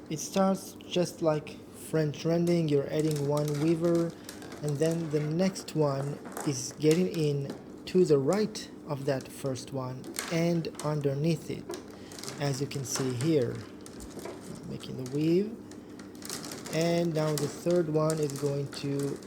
It starts just like French Randing. You're adding one weaver, and then the next one is getting in to the right of that first one and underneath it, as you can see here, making the weave. And now the third one is going to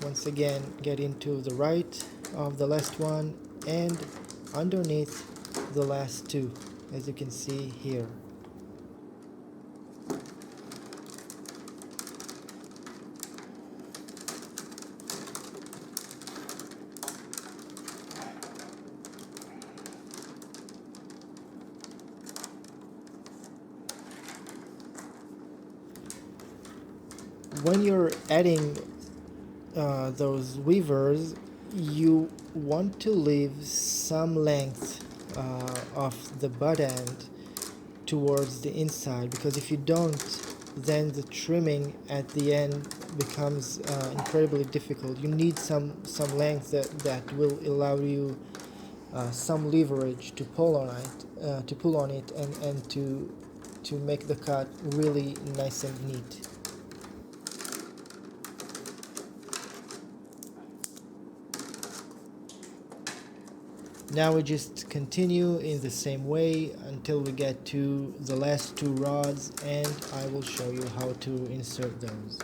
once again get into the right of the last one and underneath the last two, as you can see here. When you're adding those weavers, you want to leave some length of the butt end towards the inside, because if you don't, then the trimming at the end becomes incredibly difficult. You need some length that will allow you some leverage to pull on it, and to make the cut really nice and neat. Now we just continue in the same way until we get to the last two rods, and I will show you how to insert those.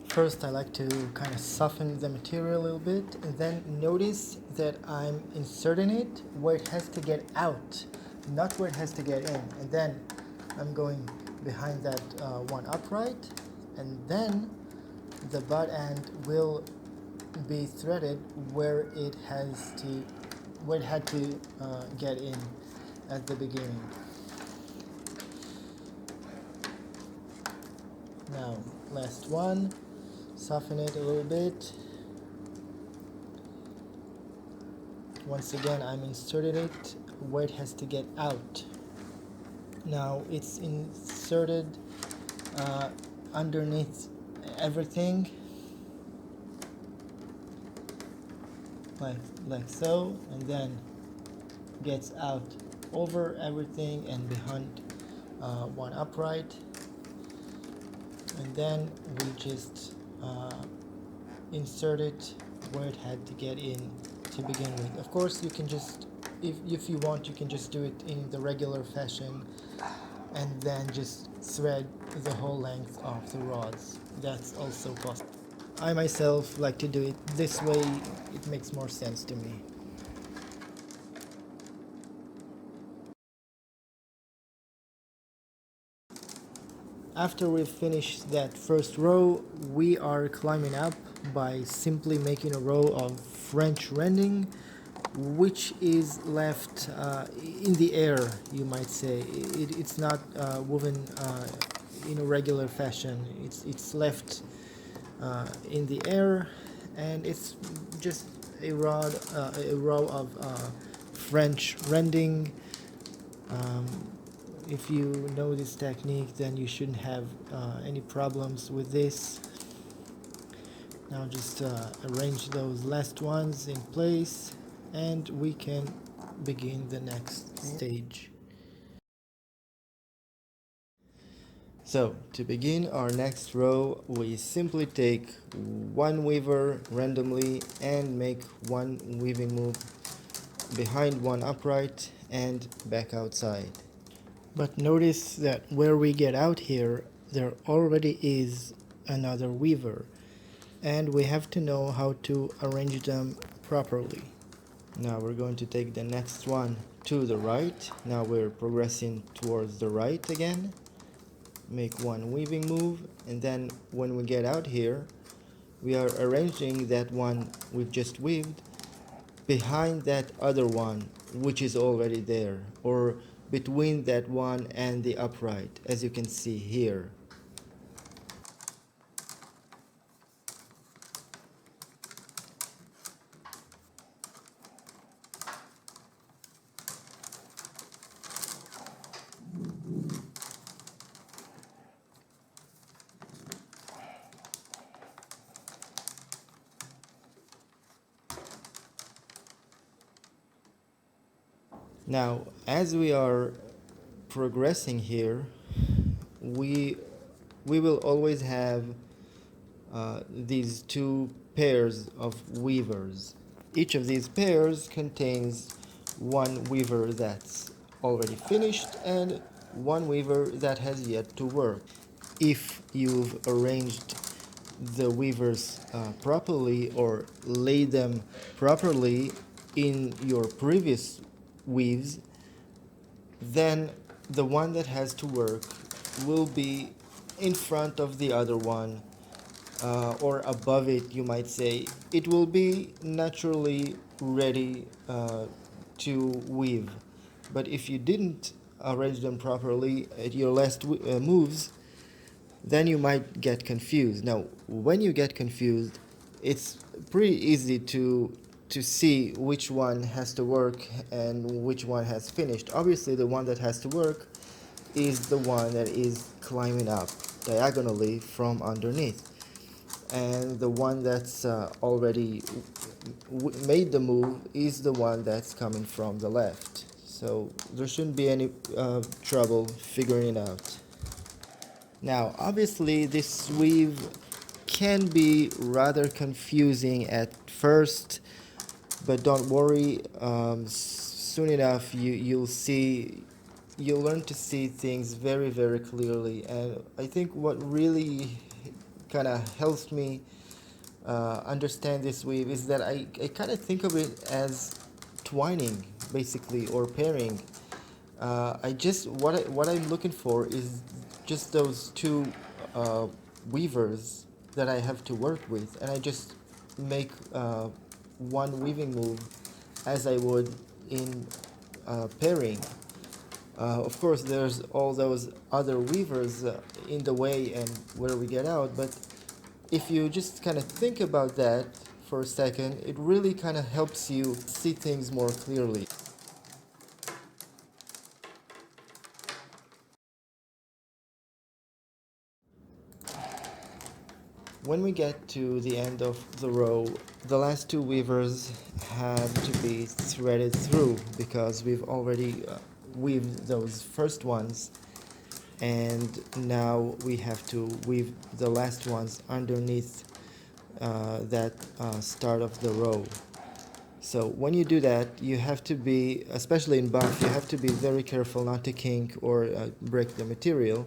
First, I like to kind of soften the material a little bit, and then notice that I'm inserting it where it has to get out, not where it has to get in. And then I'm going behind that one upright, and then the butt end will be threaded where it had to get in at the beginning. Now, last one. Soften it a little bit. Once again, I'm inserting it where it has to get out. Now it's inserted underneath everything, like so, and then gets out over everything and behind one upright, and then we just insert it where it had to get in to begin with. Of course, you can just, if you want, you can just do it in the regular fashion and then just thread the whole length of the rods. That's also possible. I myself like to do it this way. It makes more sense to me. After we've finished that first row, we are climbing up by simply making a row of French Randing, which is left in the air, you might say. It's not woven in a regular fashion. It's left in the air, and it's just a row of French Randing. If you know this technique, then you shouldn't have any problems with this. Now just arrange those last ones in place, and we can begin the next stage. So to begin our next row, we simply take one weaver randomly and make one weaving move behind one upright and back outside. But notice that where we get out here, there already is another weaver. and we have to know how to arrange them properly. Now we're going to take the next one to the right. Now we're progressing towards the right again. Make one weaving move, and then when we get out here, we are arranging that one we've just weaved behind that other one which is already there, or between that one and the upright, as you can see here. Now, as we are progressing here, we will always have these two pairs of weavers. Each of these pairs contains one weaver that's already finished and one weaver that has yet to work. If you've arranged the weavers properly or laid them properly in your previous weaves, then the one that has to work will be in front of the other one, or above it, you might say. It will be naturally ready to weave. But if you didn't arrange them properly at your last moves, then you might get confused. Now, when you get confused, it's pretty easy to see which one has to work and which one has finished. Obviously, the one that has to work is the one that is climbing up diagonally from underneath, and the one that's already made the move is the one that's coming from the left. So there shouldn't be any trouble figuring it out. Now, obviously, this weave can be rather confusing at first, but don't worry. Soon enough, you'll learn to see things very, very clearly. And I think what really kind of helps me understand this weave is that I kind of think of it as twining, basically, or pairing. What I'm looking for is just those two weavers that I have to work with, and I just make one weaving move as I would in pairing. Of course, there's all those other weavers in the way and where we get out, but if you just kind of think about that for a second, it really kind of helps you see things more clearly. When we get to the end of the row, the last two weavers have to be threaded through because we've already weaved those first ones, and now we have to weave the last ones underneath that start of the row. So when you do that, you have to be, especially in buff, you have to be very careful not to kink or break the material.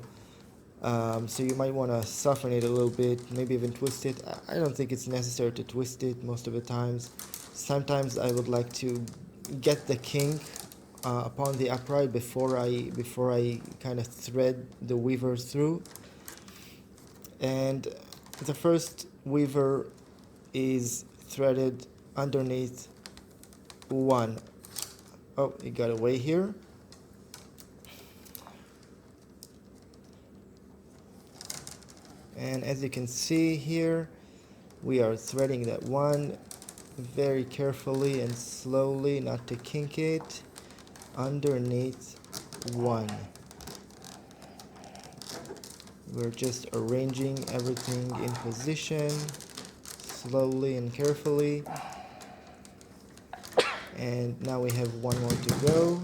So you might want to soften it a little bit, maybe even twist it. I don't think it's necessary to twist it most of the times. Sometimes I would like to get the kink upon the upright before I kind of thread the weaver through. And the first weaver is threaded underneath one. Oh, it got away here. And as you can see here, we are threading that one very carefully and slowly, not to kink it, underneath one. We're just arranging everything in position, slowly and carefully. And now we have one more to go.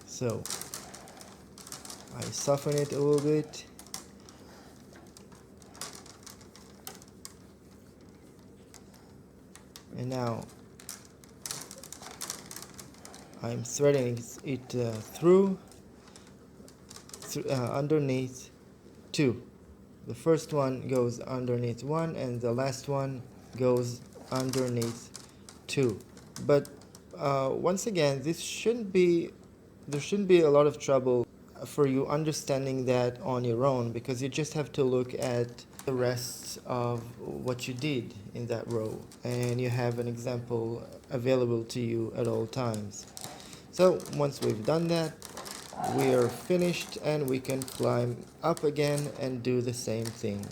So I soften it a little bit. And now I'm threading it through underneath two. The first one goes underneath one and the last one goes underneath two. But once again, there shouldn't be a lot of trouble for you understanding that on your own, because you just have to look at the rest of what you did in that row and you have an example available to you at all times. So once we've done that, we are finished and we can climb up again and do the same thing.